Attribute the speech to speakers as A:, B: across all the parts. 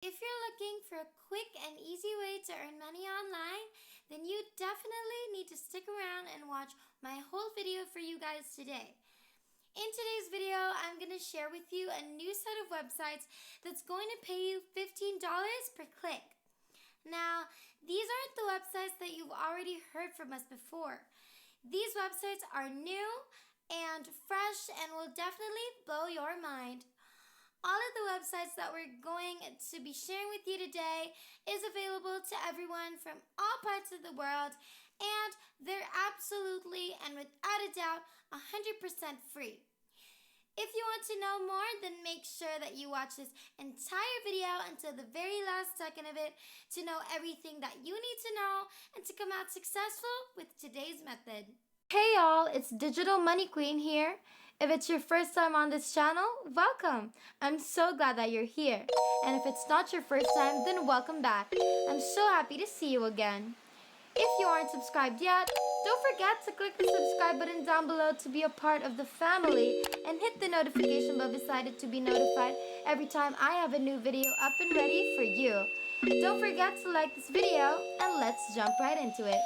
A: If you're looking for a quick and easy way to earn money online, then you definitely need to stick around and watch my whole video for you guys today. In today's video, I'm going to share with you a new set of websites that's going to pay you $15 per click. Now, these aren't the websites that you've already heard from us before. These websites are new and fresh and will definitely blow your mind. All of the websites that we're going to be sharing with you today is available to everyone from all parts of the world, and they're absolutely and without a doubt 100% free. If you want to know more, then make sure that you watch this entire video until the very last second of it to know everything that you need to know and to come out successful with today's method. Hey y'all, it's Digital Money Queen here. If it's your first time on this channel, welcome. I'm so glad that you're here. And if it's not your first time, then welcome back. I'm so happy to see you again. If you aren't subscribed yet, don't forget to click the subscribe button down below to be a part of the family and hit the notification bell beside it to be notified every time I have a new video up and ready for you. Don't forget to like this video and let's jump right into it.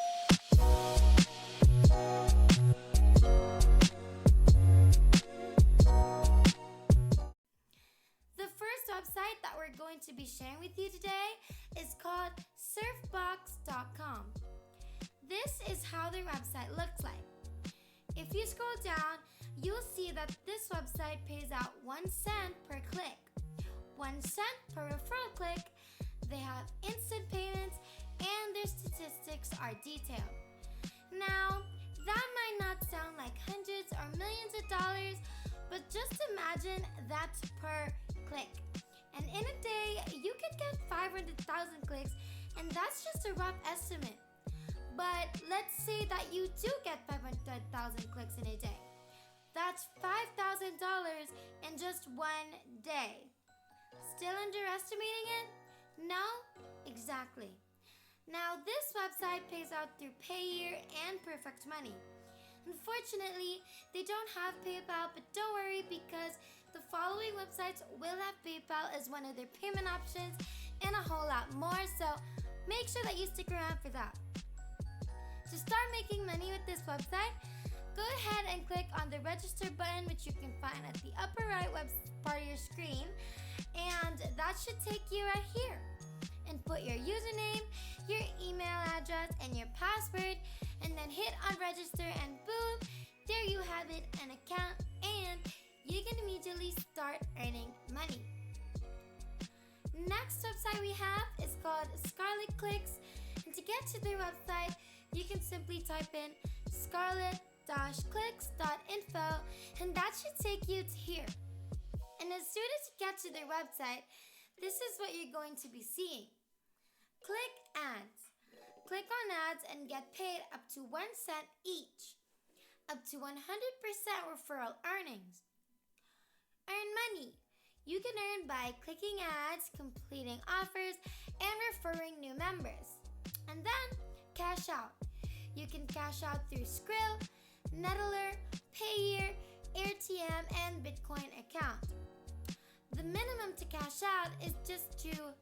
A: Website that we're going to be sharing with you today is called Surfbox.com. This is how their website looks like. If you scroll down, you'll see that this website pays out 1 cent per click, 1 cent per referral click. They have instant payments and their statistics are detailed. Now, that might not sound like hundreds or millions of dollars, but just imagine that's per click. And in a day, you could get 500,000 clicks, and that's just a rough estimate. But let's say that you do get 500,000 clicks in a day. That's $5,000 in just one day. Still underestimating it? No? Exactly. Now, this website pays out through Payeer and Perfect Money. Unfortunately, they don't have PayPal, but don't worry because the following websites will have PayPal as one of their payment options and a whole lot more, so make sure that you stick around for that. To start making money with this website, go ahead and click on the register button, which you can find at the upper right part of your screen, and that should take you right here. And put your username, your email address, and your password, and then hit on register, and boom, there you have it, an account, and you can immediately start earning money. Next website we have is called Scarlet Clicks, and to get to their website, you can simply type in scarlet-clicks.info, and that should take you to here. And as soon as you get to their website, this is what you're going to be seeing. Click ads. Click on ads and get paid up to 1 cent each. Up to 100% referral earnings. Earn money. You can earn by clicking ads, completing offers, and referring new members. And then, cash out. You can cash out through Skrill, Nettler, Payeer, AirTM, and Bitcoin account. The minimum to cash out is just $2.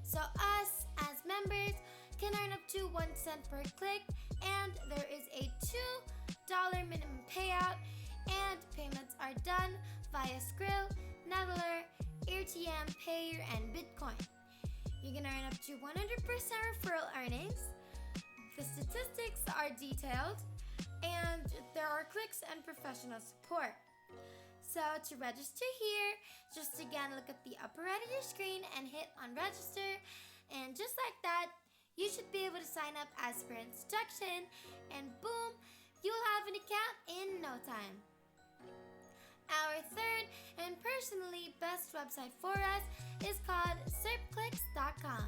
A: So us, as members, can earn up to 1 cent per click, and there is a $2 minimum payout, and payments are done via Skrill, Nettler, AirTM, Payeer, and Bitcoin. You can earn up to 100% referral earnings. The statistics are detailed, and there are clicks and professional support. So to register here, just again look at the upper right of your screen and hit on register, and just like that, you should be able to sign up as per instruction, and boom, you'll have an account in no time. Our third and personally best website for us is called Serpclix.com.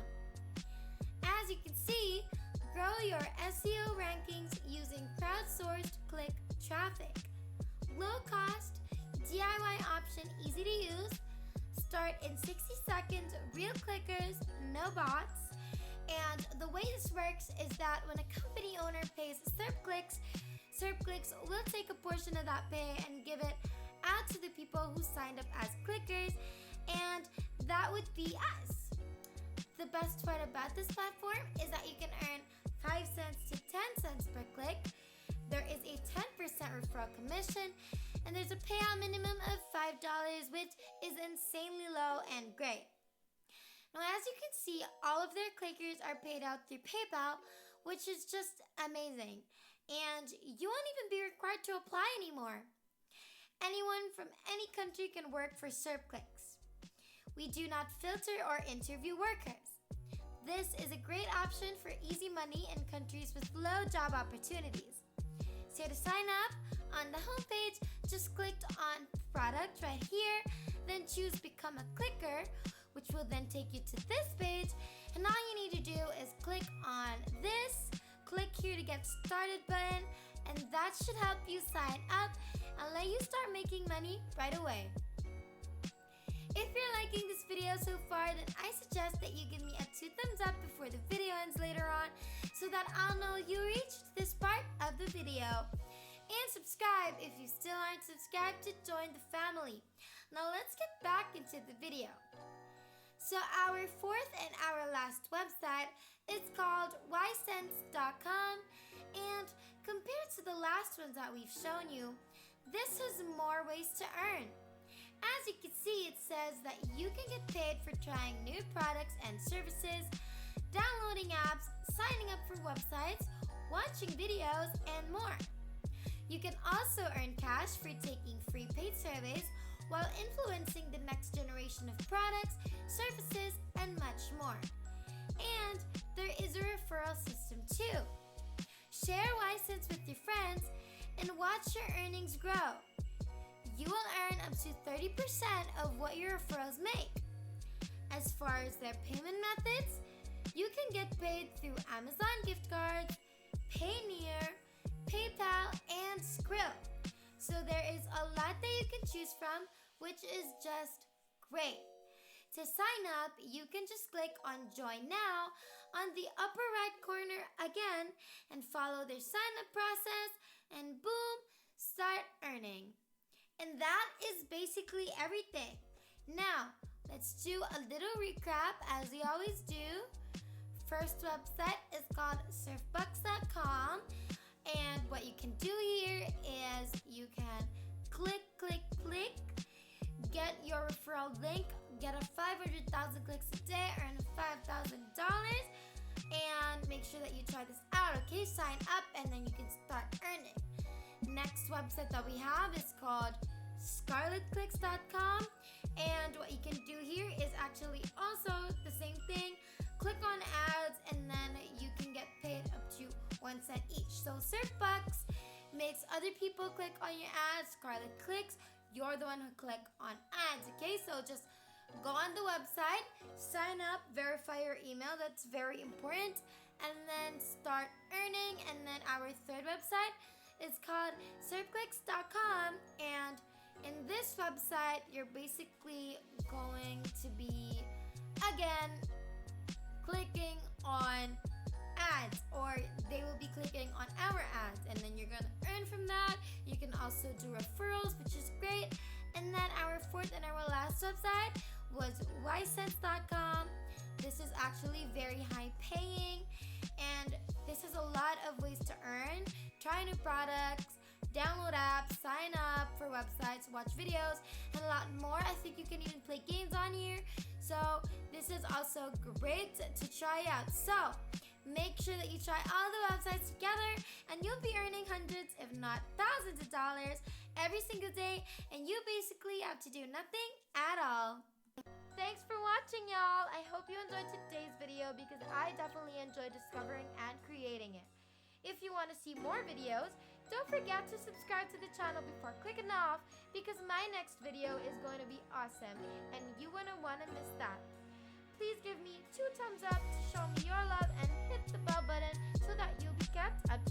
A: As you can see, grow your SEO rankings using crowdsourced click traffic. Low cost, DIY option easy to use, start in 60 seconds, real clickers, no bots. And the way this works is that when a company owner pays Serpclix, Serpclix will take a portion of that pay and give it out to the people who signed up as clickers, and that would be us. The best part about this platform is that you can earn 5 cents to 10 cents per click. There is a 10% referral commission, and there's a payout minimum of $5, which is insanely low and great. Now, as you can see, all of their clickers are paid out through PayPal, which is just amazing. And you won't even be required to apply anymore. Anyone from any country can work for Serpclix. We do not filter or interview workers. This is a great option for easy money in countries with low job opportunities. So to sign up, on the homepage, just click on product right here, then choose become a clicker, which will then take you to this page, and all you need to do is click on this, click here to get started button, and that should help you sign up and let you start making money right away. If you're liking this video so far, then I suggest that you give me a 2 thumbs up before the video ends later on so that I'll know you reached this part of the video. And subscribe if you still aren't subscribed to join the family. Now let's get back into the video. So our fourth and our last website is called Ysense.com, and compared to the last ones that we've shown you, this has more ways to earn. As you can see, it says that you can get paid for trying new products and services, downloading apps, signing up for websites, watching videos, and more. You can also earn cash for taking free paid surveys while influencing the next generation of products, services, and much more. And there is a referral system too. Share Ysense with your friends and watch your earnings grow. You will earn up to 30% of what your referrals make. As far as their payment methods, you can get paid through Amazon gift cards, Payoneer, PayPal, and Skrill. So there is a lot that you can choose from, which is just great. To sign up, you can just click on Join Now on the upper right corner again and follow their sign up process, and boom, start earning. And that is basically everything. Now, let's do a little recap as we always do. First website is called Surfbox.com, and what you can do here is you can click, get your referral link, get a 500,000 clicks a day, earn $5,000, and make sure that you try this out, okay? Sign up and then you can start earning. Next website that we have is called ScarletClicks.com, and what you can do here is actually also the same thing. Click on ads and then you can get paid up to 1 cent each. So Surfbox makes other people click on your ads. Scarlet Clicks, you're the one who click on ads, okay? So just go on the website, sign up, verify your email, that's very important, and then start earning. And then our third website is called Serpclix.com, and in this website, you're basically going to be, again, clicking on ads, or they will be clicking on our ads, and then you're going to earn from that. You can also do referrals, which is great. And then our fourth and our last website was Ysense.com. This is actually very high paying, and this has a lot of ways to earn. Try new products, download apps, sign up for websites, watch videos, and a lot more. I think you can even play games on here. So this is also great to try out. So make sure that you try all the websites together, and you'll be earning hundreds, if not thousands of dollars every single day, and you basically have to do nothing at all. Thanks for watching, y'all. I hope you enjoyed today's video because I definitely enjoyed discovering and creating it. If you want to see more videos, don't forget to subscribe to the channel before clicking off, because my next video is going to be awesome and you wouldn't want to miss that. Please give me 2 thumbs up to show me your love and hit the bell button so that you'll be kept up to